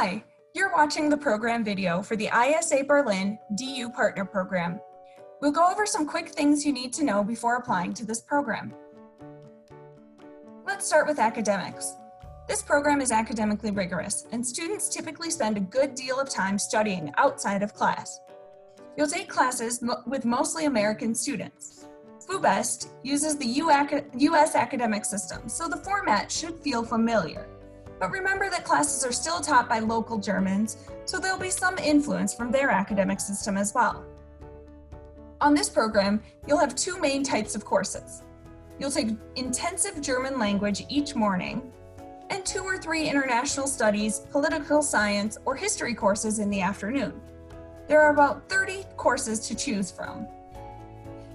Hi, you're watching the program video for the ISA Berlin DU Partner Program. We'll go over some quick things you need to know before applying to this program. Let's start with academics. This program is academically rigorous, and students typically spend a good deal of time studying outside of class. You'll take classes with mostly American students. FUBEST uses the US academic system, so the format should feel familiar. But remember that classes are still taught by local Germans, so there'll be some influence from their academic system as well. On this program, you'll have two main types of courses. You'll take intensive German language each morning, and 2 or 3 international studies, political science, or history courses in the afternoon. There are about 30 courses to choose from.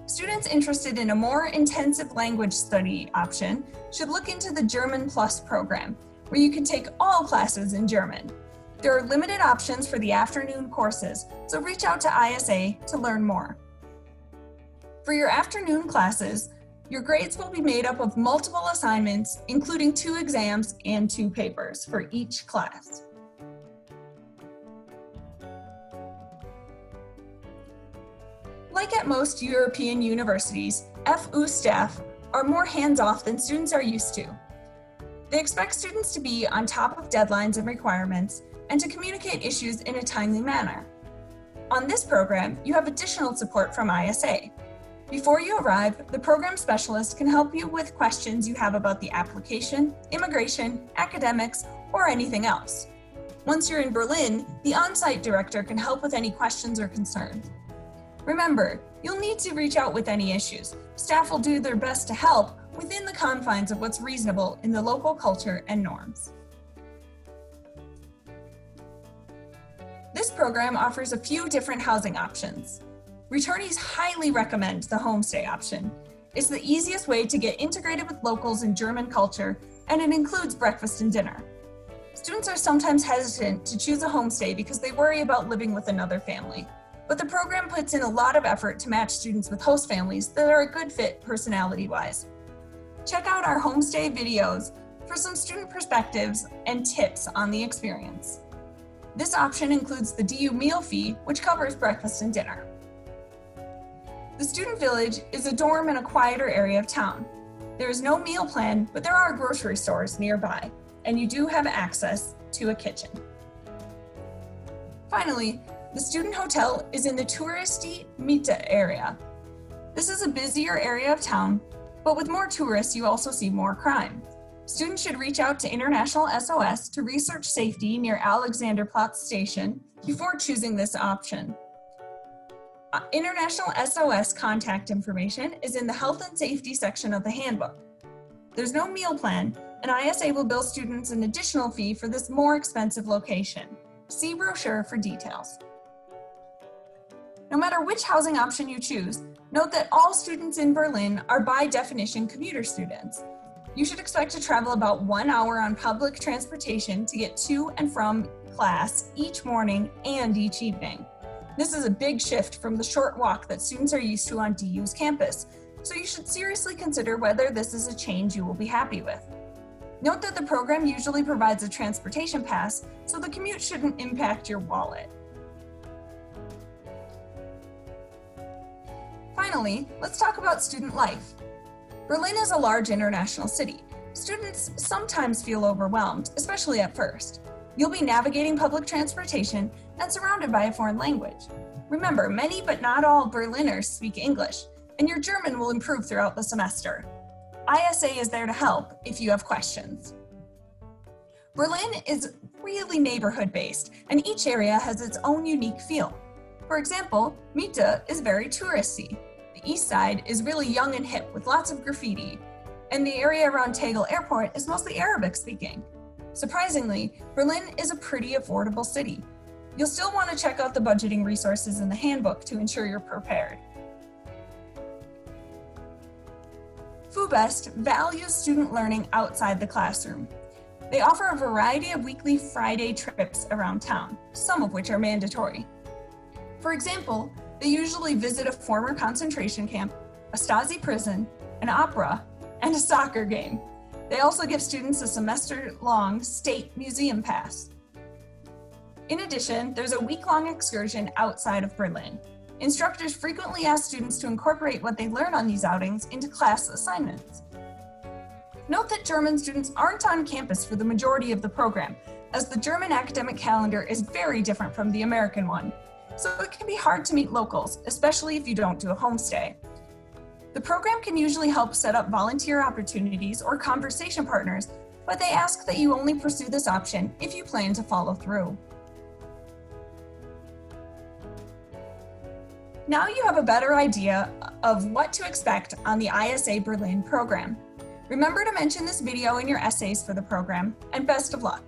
Students interested in a more intensive language study option should look into the German Plus program, where you can take all classes in German. There are limited options for the afternoon courses, so reach out to ISA to learn more. For your afternoon classes, your grades will be made up of multiple assignments, including 2 exams and 2 papers for each class. Like at most European universities, FU staff are more hands-off than students are used to. They expect students to be on top of deadlines and requirements and to communicate issues in a timely manner. On this program, you have additional support from ISA. Before you arrive, the program specialist can help you with questions you have about the application, immigration, academics, or anything else. Once you're in Berlin, the on-site director can help with any questions or concerns. Remember, you'll need to reach out with any issues. Staff will do their best to help within the confines of what's reasonable in the local culture and norms. This program offers a few different housing options. Returnees highly recommend the homestay option. It's the easiest way to get integrated with locals in German culture, and it includes breakfast and dinner. Students are sometimes hesitant to choose a homestay because they worry about living with another family. But the program puts in a lot of effort to match students with host families that are a good fit personality-wise. Check out our homestay videos for some student perspectives and tips on the experience. This option includes the DU meal fee, which covers breakfast and dinner. The Student Village is a dorm in a quieter area of town. There is no meal plan, but there are grocery stores nearby, and you do have access to a kitchen. Finally, the student hotel is in the touristy Mitte area. This is a busier area of town, but with more tourists, you also see more crime. Students should reach out to International SOS to research safety near Alexanderplatz Station before choosing this option. International SOS contact information is in the health and safety section of the handbook. There's no meal plan, and ISA will bill students an additional fee for this more expensive location. See brochure for details. No matter which housing option you choose, note that all students in Berlin are by definition commuter students. You should expect to travel about 1 hour on public transportation to get to and from class each morning and each evening. This is a big shift from the short walk that students are used to on DU's campus, so you should seriously consider whether this is a change you will be happy with. Note that the program usually provides a transportation pass, so the commute shouldn't impact your wallet. Finally, let's talk about student life. Berlin is a large international city. Students sometimes feel overwhelmed, especially at first. You'll be navigating public transportation and surrounded by a foreign language. Remember, many but not all Berliners speak English, and your German will improve throughout the semester. ISA is there to help if you have questions. Berlin is really neighborhood-based, and each area has its own unique feel. For example, Mitte is very touristy. The east side is really young and hip with lots of graffiti, and the area around Tegel Airport is mostly Arabic speaking. Surprisingly, Berlin is a pretty affordable city. You'll still want to check out the budgeting resources in the handbook to ensure you're prepared. FUBEST values student learning outside the classroom. They offer a variety of weekly Friday trips around town, some of which are mandatory. For example, they usually visit a former concentration camp, a Stasi prison, an opera, and a soccer game. They also give students a semester-long state museum pass. In addition, there's a week-long excursion outside of Berlin. Instructors frequently ask students to incorporate what they learn on these outings into class assignments. Note that German students aren't on campus for the majority of the program, as the German academic calendar is very different from the American one, so it can be hard to meet locals, especially if you don't do a homestay. The program can usually help set up volunteer opportunities or conversation partners, but they ask that you only pursue this option if you plan to follow through. Now you have a better idea of what to expect on the ISA Berlin program. Remember to mention this video in your essays for the program, and best of luck.